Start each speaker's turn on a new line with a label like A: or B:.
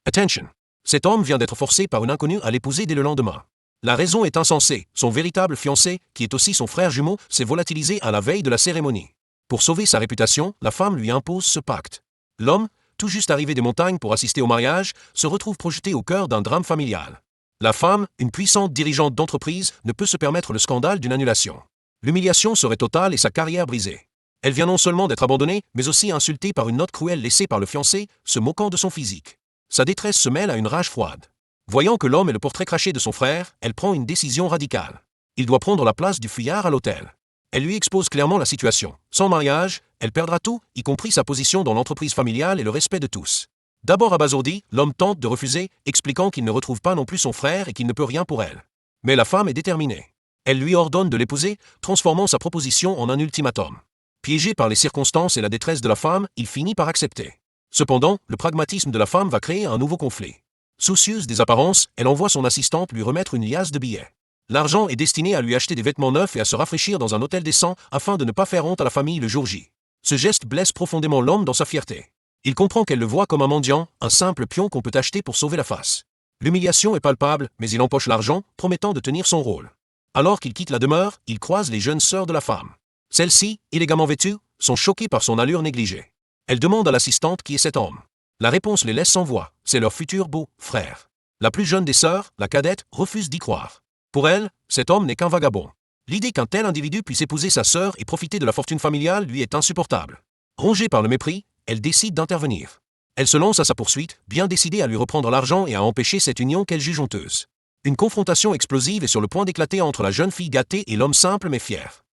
A: Attention! Cet homme vient d'être forcé par une inconnue à l'épouser dès le lendemain. La raison est insensée, son véritable fiancé, qui est aussi son frère jumeau, s'est volatilisé à la veille de la cérémonie. Pour sauver sa réputation, la femme lui impose ce pacte. L'homme, tout juste arrivé des montagnes pour assister au mariage, se retrouve projeté au cœur d'un drame familial. La femme, une puissante dirigeante d'entreprise, ne peut se permettre le scandale d'une annulation. L'humiliation serait totale et sa carrière brisée. Elle vient non seulement d'être abandonnée, mais aussi insultée par une note cruelle laissée par le fiancé, se moquant de son physique. Sa détresse se mêle à une rage froide. Voyant que l'homme est le portrait craché de son frère, elle prend une décision radicale. Il doit prendre la place du fuyard à l'hôtel. Elle lui expose clairement la situation. Sans mariage, elle perdra tout, y compris sa position dans l'entreprise familiale et le respect de tous. D'abord abasourdi, l'homme tente de refuser, expliquant qu'il ne retrouve pas non plus son frère et qu'il ne peut rien pour elle. Mais la femme est déterminée. Elle lui ordonne de l'épouser, transformant sa proposition en un ultimatum. Piégé par les circonstances et la détresse de la femme, il finit par accepter. Cependant, le pragmatisme de la femme va créer un nouveau conflit. Soucieuse des apparences, elle envoie son assistante lui remettre une liasse de billets. L'argent est destiné à lui acheter des vêtements neufs et à se rafraîchir dans un hôtel décent afin de ne pas faire honte à la famille le jour J. Ce geste blesse profondément l'homme dans sa fierté. Il comprend qu'elle le voit comme un mendiant, un simple pion qu'on peut acheter pour sauver la face. L'humiliation est palpable, mais il empoche l'argent, promettant de tenir son rôle. Alors qu'il quitte la demeure, il croise les jeunes sœurs de la femme. Celles-ci, élégamment vêtues, sont choquées par son allure négligée. Elles demandent à l'assistante qui est cet homme. La réponse les laisse sans voix, c'est leur futur beau-frère. La plus jeune des sœurs, la cadette, refuse d'y croire. Pour elle, cet homme n'est qu'un vagabond. L'idée qu'un tel individu puisse épouser sa sœur et profiter de la fortune familiale lui est insupportable. Rongée par le mépris, elle décide d'intervenir. Elle se lance à sa poursuite, bien décidée à lui reprendre l'argent et à empêcher cette union qu'elle juge honteuse. Une confrontation explosive est sur le point d'éclater entre la jeune fille gâtée et l'homme simple mais fier.